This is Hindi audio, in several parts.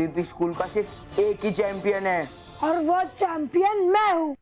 एबीपी स्कूल का सिर्फ एक ही चैंपियन है और वो चैंपियन मैं हूँ।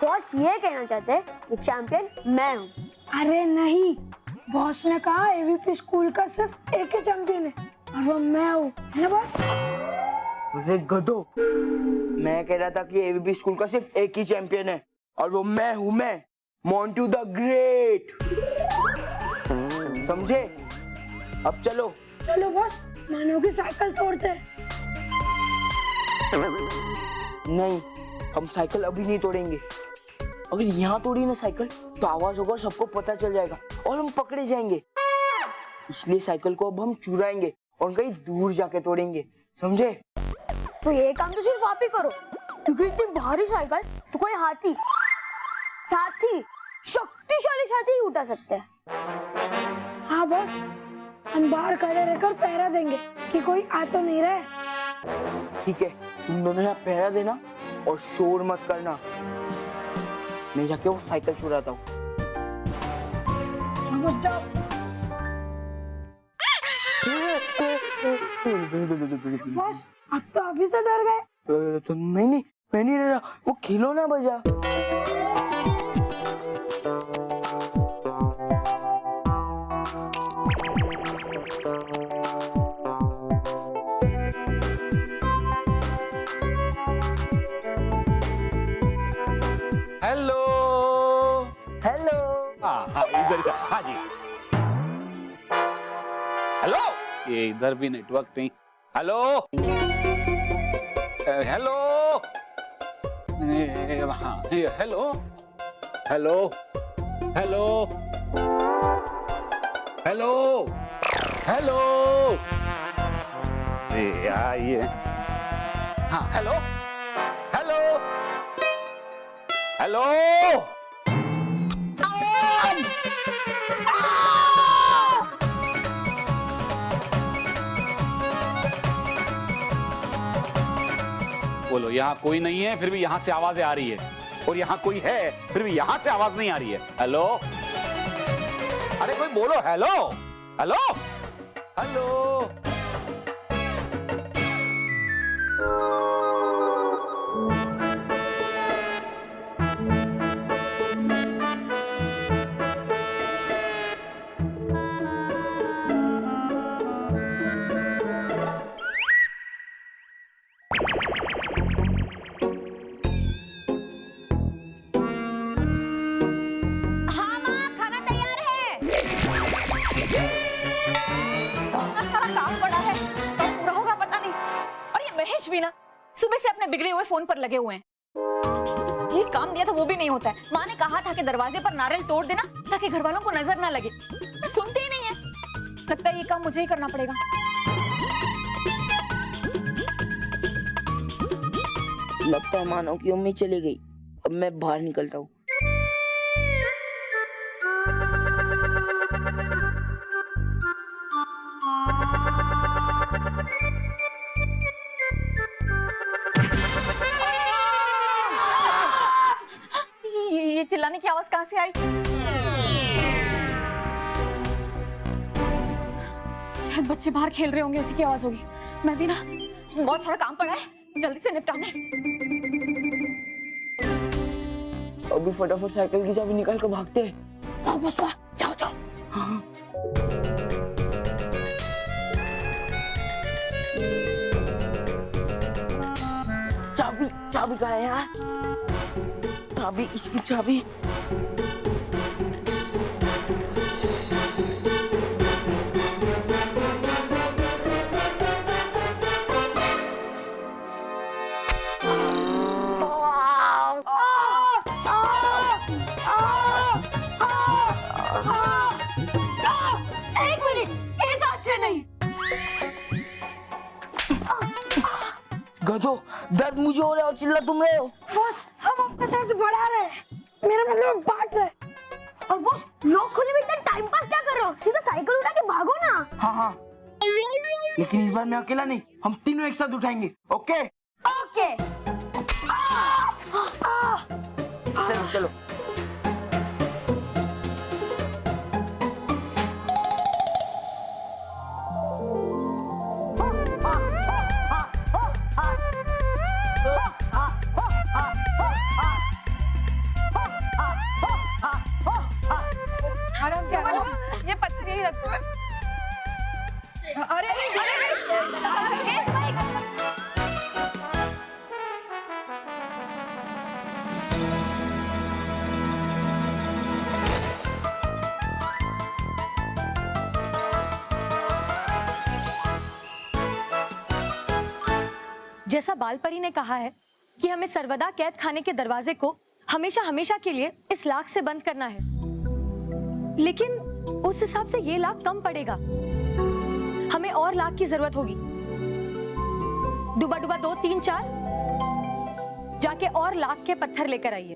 बॉस ये कहना चाहते हैं कि चैंपियन मैं हूँ। अरे नहीं, बॉस ने कहा एबीपी स्कूल का सिर्फ एक ही चैंपियन है और वो मैं हूँ, है ना बॉस? अरे गधो, मैं कह रहा था कि एबीपी स्कूल का सिर्फ एक ही चैंपियन है और वो मैं हूँ, मैं मोंटू द ग्रेट। समझे? अब चलो चलो बॉस, मानो की साइकिल तोड़ते हैं। नहीं, हम साइकिल अभी नहीं तोड़ेंगे। अगर यहाँ तोड़ी ना साइकिल तो आवाज होगा, सबको पता चल जाएगा और हम पकड़े जाएंगे। इसलिए साइकिल को अब हम चुराएंगे और कहीं दूर जाके तोड़ेंगे, समझे? तो ये काम तो सिर्फ आप ही करो, क्योंकि इतनी भारी साइकिल तो कोई हाथी, साथी, शक्तिशाली साथी ही उठा सकते हैं। हाँ बॉस, हम बाहर खड़े रहकर पहरा देंगे कि कोई आ तो नहीं रहा। ठीक है, तुम दोनों यहाँ पहरा देना और शोर मत करना। मैं जाके वो साइकिल चुराता हूँ। बॉस, अब तो अभी से डर गए। तो मैं नहीं डरा, वो खिलौना बजा। Hello hello. हाँ इधर, हाँ जी। हेलो, ये इधर भी नेटवर्क नहीं। हेलो हेलो, हाँ hello hello hello hello hello, ये हाँ हेलो हेलो हेलो। बोलो, यहाँ कोई नहीं है फिर भी यहाँ से आवाजें आ रही है, और यहाँ कोई है फिर भी यहाँ से आवाज नहीं आ रही है। हेलो, अरे कोई बोलो हेलो हेलो हेलो। ना सुबह से अपने बिगड़े हुए फोन पर लगे हुए हैं। ये काम दिया था वो भी नहीं होता है। माँ ने कहा था कि दरवाजे पर नारियल तोड़ देना ताकि घर वालों को नजर ना लगे, सुनते ही नहीं है। लगता है ये काम मुझे ही करना पड़ेगा। लगता है मानो की अम्मी चली गई। अब मैं बाहर निकलता हूँ। ये चिल्लाने की आवाज कहाँ से आई? शायद बच्चे बाहर खेल रहे होंगे, उसी की आवाज होगी। मैं भी ना बहुत सारा काम पड़ा है, जल्दी से निपटाने। अभी फटाफट साइकिल की चाबी निकाल कर भागते हैं। वाह बस वाह, जाओ जाओ। हाँ। चाबी चाबी कहाँ है यार? चाबी, इसकी चाबी। एक मिनट, इस हाथ से नहीं। गधो, दर्द मुझे हो रहा है और चिल्ला तुम रहे हो। बॉस, हम आपका दर्द बढ़ा रहे हैं, मेरा मतलब बांट रहे। और बॉस, लोग खुले में इतना टाइम पास क्या कर रहे हो? सीधा साइकिल उठा के भागो ना। हाँ हाँ, लेकिन इस बार मैं अकेला नहीं, हम तीनों एक साथ उठाएंगे। Okay okay. चलो चलो। आराम से, ये पत्थर यही रखो। अरे अरे अरे जैसा बाल परी ने कहा है कि हमें सर्वदा कैद खाने के दरवाजे को हमेशा हमेशा के लिए इस लाख से बंद करना है, लेकिन उस हिसाब से ये लाख कम पड़ेगा। हमें और लाख की जरूरत होगी। डुबा डुबा 2 3 4 जाके और लाख के पत्थर लेकर आइए।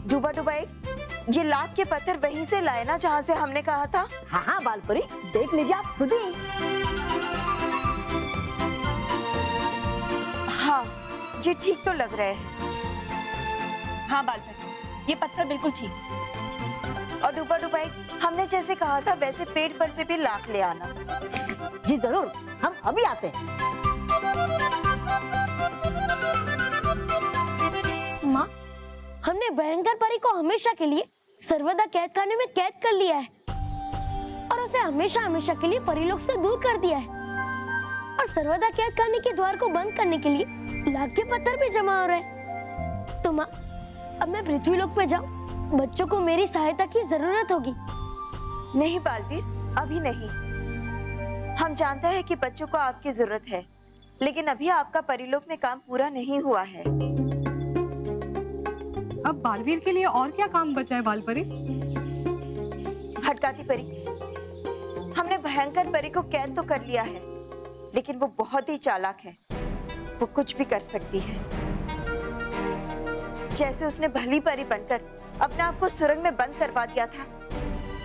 डुबा डुबा एक, ये लाख के पत्थर वहीं से लाए ना जहाँ से हमने कहा था? हाँ हाँ बालपरी, देख लीजिए आप खुद ही। हाँ, ये ठीक तो लग रहे हैं। हाँ बाल परी, ये पत्थर बिल्कुल ठीक। और डुबा डुबा एक, हमने जैसे कहा था वैसे पेड़ पर से भी लाख ले आना। जी जरूर, हम अभी आते हैं। माँ, हमने भयंकर परी को हमेशा के लिए सर्वदा कैद खाने में कैद कर लिया है और उसे हमेशा हमेशा के लिए परीलोक से दूर कर दिया है। और सर्वदा कैद खाने के द्वार को बंद करने के लिए लाख के पत्थर भी जमा हो रहे हैं। तो माँ, अब मैं पृथ्वीलोक पे जाऊँ? बच्चों को मेरी सहायता की जरूरत होगी। नहीं बालवीर, अभी नहीं। हम जानते हैं कि बच्चों को आपकी जरूरत है, लेकिन अभी आपका परिलोक में काम पूरा नहीं हुआ है। अब बालवीर के लिए और क्या काम बचा है बालपरी? हटकाती परी, हमने भयंकर परी को कैद तो कर लिया है, लेकिन वो बहुत ही चालाक है। वो कुछ भी कर सकती है। जैसे उसने भली परी बनकर अपने आप को सुरंग में बंद करवा दिया था,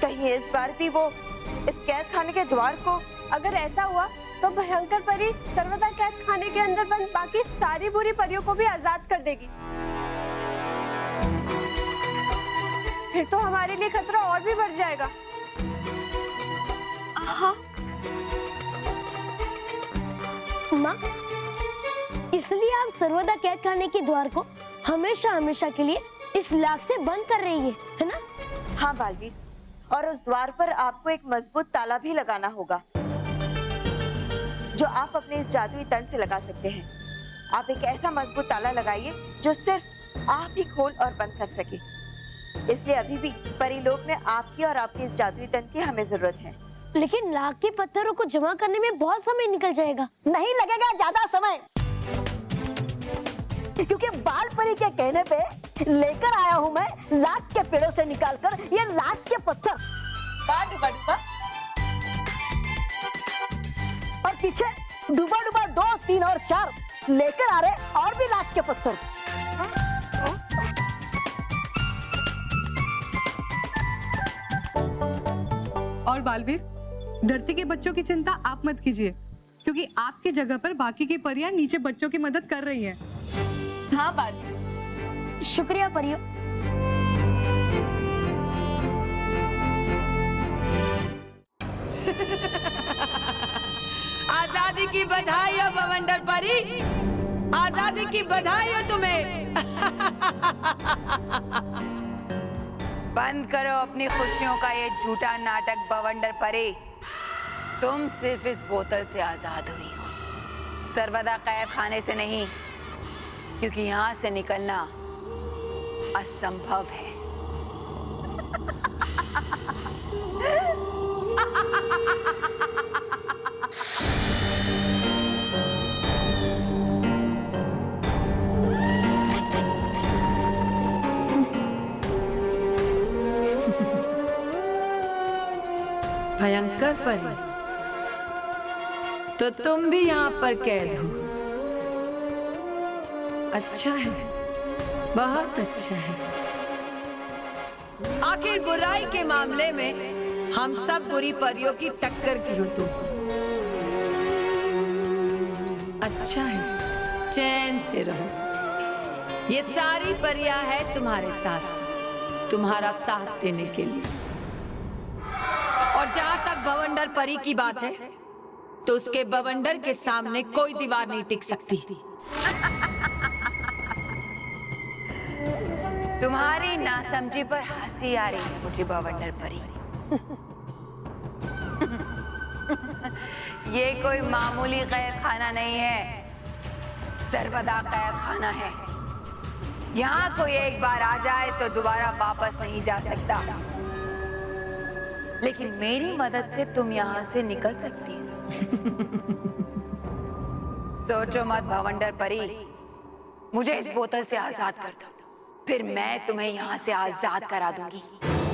कहीं इस बार भी वो इस कैद खाने के द्वार को... अगर ऐसा हुआ तो भयंकर परी सर्वदा कैद खाने के अंदर बंद बाकी सारी बुरी परियों को भी आजाद कर देगी। फिर तो हमारे लिए खतरा और भी बढ़ जाएगा। हाँ माँ, इसलिए आप सर्वदा कैद खाने के द्वार को हमेशा हमेशा के लिए इस लाख से बंद कर रही है ना? हाँ बालवीर, और उस द्वार पर आपको एक मजबूत ताला भी लगाना होगा, जो आप अपने इस जादुई तंत्र से लगा सकते हैं। आप एक ऐसा मजबूत ताला लगाइए जो सिर्फ आप ही खोल और बंद कर सके। इसलिए अभी भी परिलोक में आपकी और आपके इस जादुई तंत्र की हमें जरूरत है। लेकिन लाख के पत्थरों को जमा करने में बहुत समय निकल जाएगा। नहीं लगेगा ज्यादा समय, क्योंकि बालपरी के कहने पे लेकर आया हूँ मैं लाख के पेड़ों से निकालकर ये लाख के पत्थर। डुबा डुबा, और पीछे डुबा डुबा 2 3 और 4 लेकर आ रहे और भी लाख के पत्थर। और बालवीर, धरती के बच्चों की चिंता आप मत कीजिए, क्योंकि आपकी जगह पर बाकी की परियां नीचे बच्चों की मदद कर रही हैं। हाँ बालवीर, शुक्रिया परियों। आजादी की बधाई हो बवंडर परी, आजादी की बधाई हो तुम्हें। बंद करो अपनी खुशियों का ये झूठा नाटक बवंडर परी। तुम सिर्फ इस बोतल से आजाद हुई हो, सर्वदा कैद खाने से नहीं, क्योंकि यहाँ से निकलना असंभव है। भयंकर परी, तो तुम भी यहाँ पर कैद हो। अच्छा है, बहुत अच्छा है। आखिर बुराई के मामले में हम सब बुरी परियों की टक्कर की हो तुम। अच्छा है, चैन से रहो। ये सारी परियां है तुम्हारे साथ, तुम्हारा साथ देने के लिए। और जहां तक बवंडर परी की बात है, तो उसके बवंडर के सामने कोई दीवार नहीं टिक सकती। तुम्हारी नासमझी पर हंसी आ रही है मुझे बवंडर परी। ये कोई मामूली कैद खाना नहीं है, सर्वदा कैद खाना है। यहाँ कोई एक बार आ जाए तो दोबारा वापस नहीं जा सकता, लेकिन मेरी मदद से तुम यहाँ से निकल सकती हो। सोचो मत भवंडर परी, मुझे इस बोतल से आजाद कर दो, फिर मैं तुम्हें यहाँ से आजाद करा दूंगी।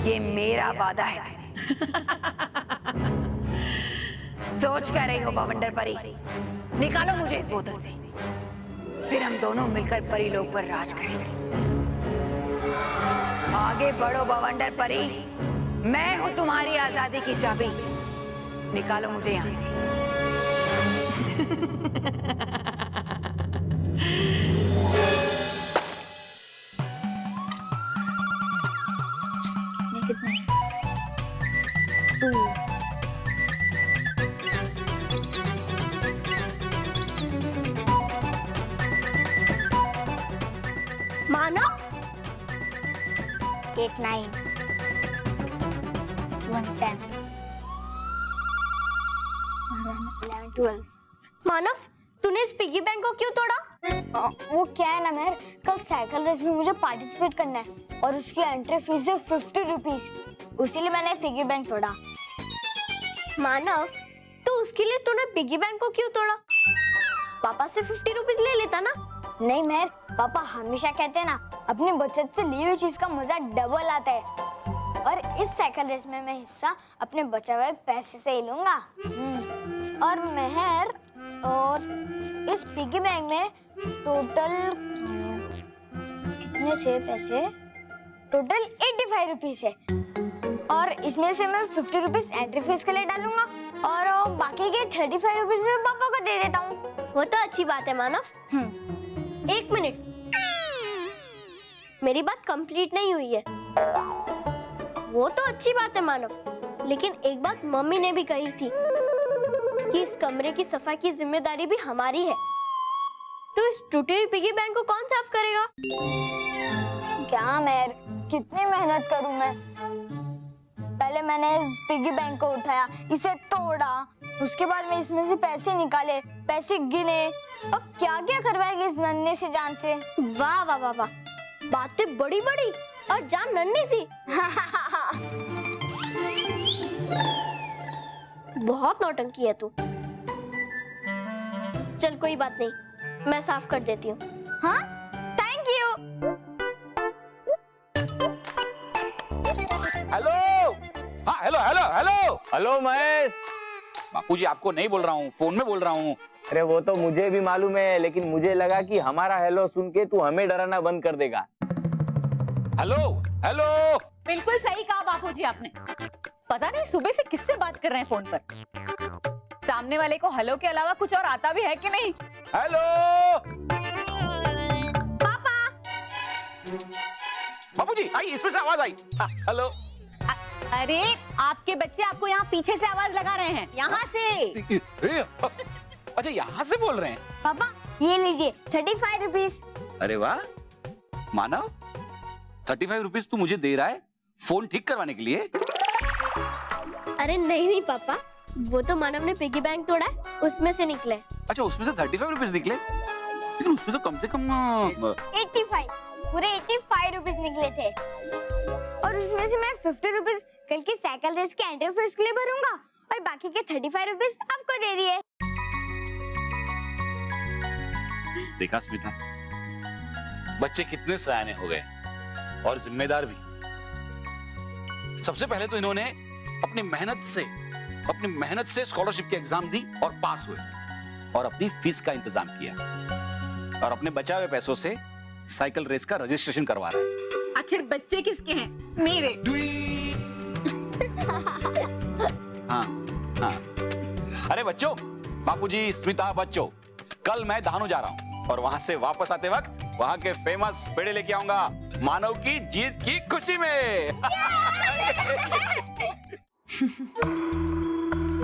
ये मेरा वादा है तुम्हें। सोच क्या रही हो भवंडर परी? निकालो मुझे इस बोतल से, फिर हम दोनों मिलकर परी लोग पर राज करेंगे। आगे बढ़ो भवंडर परी, मैं हूं तुम्हारी आजादी की चाबी। निकालो मुझे यहाँ से। मानव 8 9 1 10 11 12। मानव, तूने इस पिगी बैंक को क्यों तोड़ा? वो क्या है ना मेहर, कल साइकिल रेस में मुझे पार्टिसिपेट करना है और उसकी एंट्री फीस है 50 रुपीज, इसीलिए मैंने पिगी बैंक तोड़ा। मानव, तो उसके लिए तूने पिगी बैंक को क्यों तोड़ा? पापा से 50 रुपीज ले लेता ना। नहीं मेहर, पापा हमेशा कहते हैं ना, अपनी बचत से ली हुई चीज का मजा डबल आता है, और इस साइकिल रेस में मैं हिस्सा अपने बचे हुए पैसे से ही लूंगा। और मेहर, और इस पिगी बैंक में टोटल कितने थे पैसे? टोटल 85 रुपीज है, और इसमें से मैं 50 रुपीज एंट्री फीस के लिए डालूंगा और बाकी के 35 रुपीज में पापा को दे देता हूँ। वो तो अच्छी बात है मानव। एक मिनट, मेरी बात कंप्लीट नहीं हुई है। वो तो अच्छी बात है मानव, लेकिन एक बात मम्मी ने भी कही थी कि इस कमरे की सफाई की जिम्मेदारी भी हमारी है। तो इस टूटी हुई पिगी बैंक को कौन साफ करेगा? क्या मेहर, कितनी मेहनत करूं मैं। पहले मैंने इस पिगी बैंक को उठाया, इसे तोड़ा, उसके बाद मैं इसमें से पैसे निकाले, पैसे गिने, अब क्या क्या करवाएगी इस नन्हे से जान से। वाह वाह वाह वाह, बातें बड़ी बड़ी और जान नन्ही सी। बहुत नौटंकी है तू। चल कोई बात नहीं, मैं साफ कर देती हूँ। हाँ, थैंक यू। हेलो, हाँ hello hello hello hello Mahesh. Bapuji आपको नहीं बोल रहा हूँ, फोन में बोल रहा हूँ। अरे वो तो मुझे भी मालूम है, लेकिन मुझे लगा कि हमारा हेलो सुन के तू हमें डराना बंद कर देगा। Hello hello. बिल्कुल सही कहा बापूजी आपने। पता नहीं सुबह से किससे बात कर रहे हैं फोन पर। सामने वाले को हेलो के अलावा कुछ और आता भी है कि नहीं? हेलो पापा। बापूजी आई, इसमें से आवाज आई। हेलो। अरे आपके बच्चे आपको यहाँ पीछे से आवाज लगा रहे हैं, यहाँ से। अच्छा यहाँ से बोल रहे हैं? पापा ये लीजिए 35 रुपीज। अरे वाह मानव, 35 रुपीज तू मुझे दे रहा है फोन ठीक करवाने के लिए? अरे नहीं नहीं पापा, वो तो मानव ने पिगी बैंक तोड़ा है, उसमें से निकले। अच्छा उसमें से 35 रुपीज निकले, लेकिन उसमें तो कम से कम 85, पूरे 85 रुपीज निकले थे, और उसमें से मैं 50 रुपीज कल की साइकिल रेस के एंट्री फीस के लिए भरूंगा, और बाकी के 35 रुपीज आपको दे दिए। देखा स्मिता, बच्चे कितने सयाने हो गए और जिम्मेदार भी। सबसे पहले तो इन्होंने अपनी मेहनत से स्कॉलरशिप की एग्जाम दी और पास हुए, और अपनी फीस का इंतजाम किया, और अपने बचाए हुए पैसों से साइकिल रेस का रजिस्ट्रेशन करवा रहे हैं। आखिर बच्चे किसके हैं? मेरे। हाँ हाँ। अरे बच्चों, बापूजी, स्मिता, बच्चों, कल मैं दहानू जा रहा हूँ और वहां से वापस आते वक्त वहां के फेमस पेड़े लेके आऊंगा मानव की जीत की खुशी में।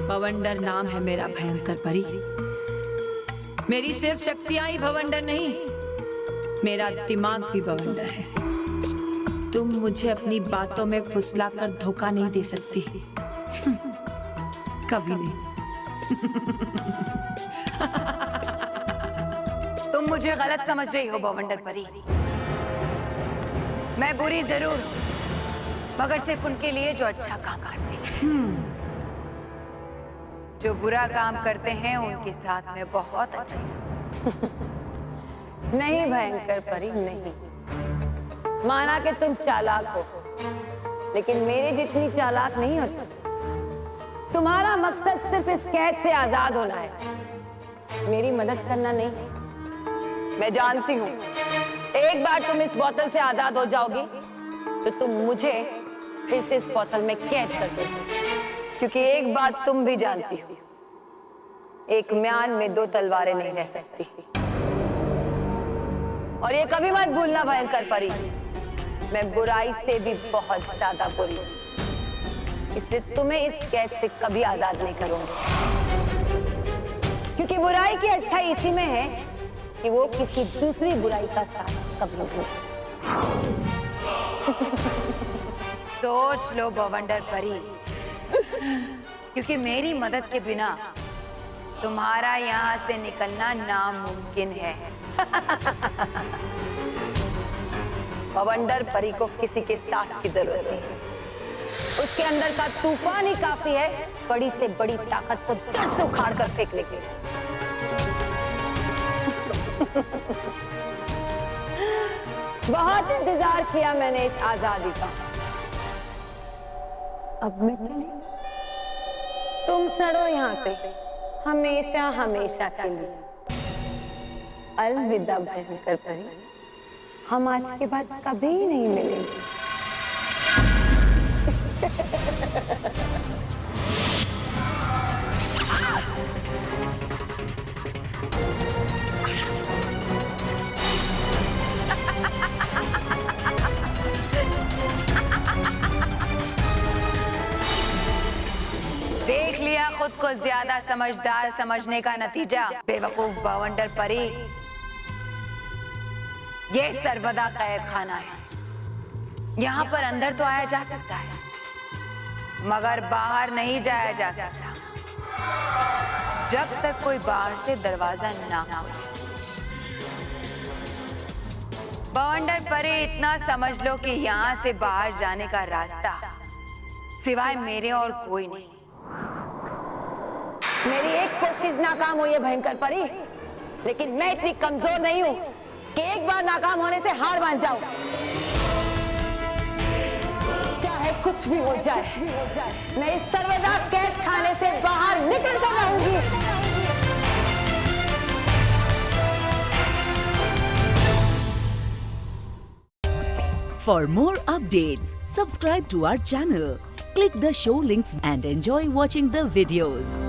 भवंडर नाम है मेरा भयंकर परी। मेरी सिर्फ शक्तियां ही भवंडर नहीं, मेरा दिमाग भी बवंडर है। तुम मुझे अपनी बातों में फुसलाकर धोखा नहीं दे सकती। कभी नहीं। तुम मुझे गलत समझ रही हो बवंडर परी। मैं बुरी जरूर हूं, मगर सिर्फ उनके लिए जो अच्छा काम करते हैं। जो बुरा काम करते हैं उनके साथ में बहुत अच्छे। नहीं भयंकर परी, नहीं। माना कि तुम चालाक हो, लेकिन मेरे जितनी चालाक नहीं हो तुम। तुम्हारा मकसद सिर्फ इस कैद से आजाद होना है, मेरी मदद करना नहीं। मैं जानती हूँ एक बार तुम इस बोतल से आजाद हो जाओगी तो तुम मुझे फिर से इस बोतल में कैद कर दोगे, क्योंकि एक बात तुम भी जानती हो, एक म्यान में दो तलवारें नहीं रह सकती। और ये कभी मत भूलना भयंकर परी, मैं बुराई से भी बहुत ज्यादा बुरी हूं, इसलिए तुम्हें इस कैद से कभी आजाद नहीं करूंगी। क्योंकि बुराई की अच्छाई इसी में है कि वो किसी दूसरी बुराई का साथ कभी नहीं। सोच लो बवंडर परी, क्योंकि मेरी मदद के बिना तुम्हारा यहाँ से निकलना नामुमकिन है। बवंडर परी को किसी के साथ की जरूरत नहीं है, उसके अंदर का तूफान ही काफी है बड़ी से बड़ी ताकत को जड़ से उखाड़ कर फेंकने के लिए। बहुत इंतजार किया मैंने इस आजादी का, अब मैं चली। तुम सड़ो यहाँ पे हमेशा हमेशा के लिए। अलविदा भयंकर परी, हम आज के बाद कभी नहीं मिलेंगे। देख लिया खुद को ज्यादा समझदार समझने का नतीजा बेवकूफ बवंडर परी। ये सर्वदा कैद खाना है, यहाँ पर अंदर तो आया जा सकता है मगर बाहर नहीं जाया जा सकता जब तक कोई बाहर से दरवाजा ना खोले। बवंडर परी, इतना समझ लो कि यहाँ से बाहर जाने का रास्ता सिवाय मेरे और कोई नहीं। मेरी एक कोशिश नाकाम हुई है भयंकर परी, लेकिन मैं इतनी कमजोर नहीं हूं कि एक बार नाकाम होने से हार मान जाऊं। चाहे कुछ भी हो जाए, मैं इस सर्वदा कैद खाने से बाहर निकल कर रहूंगी। For more updates, subscribe to our channel, click the show links and enjoy watching the videos.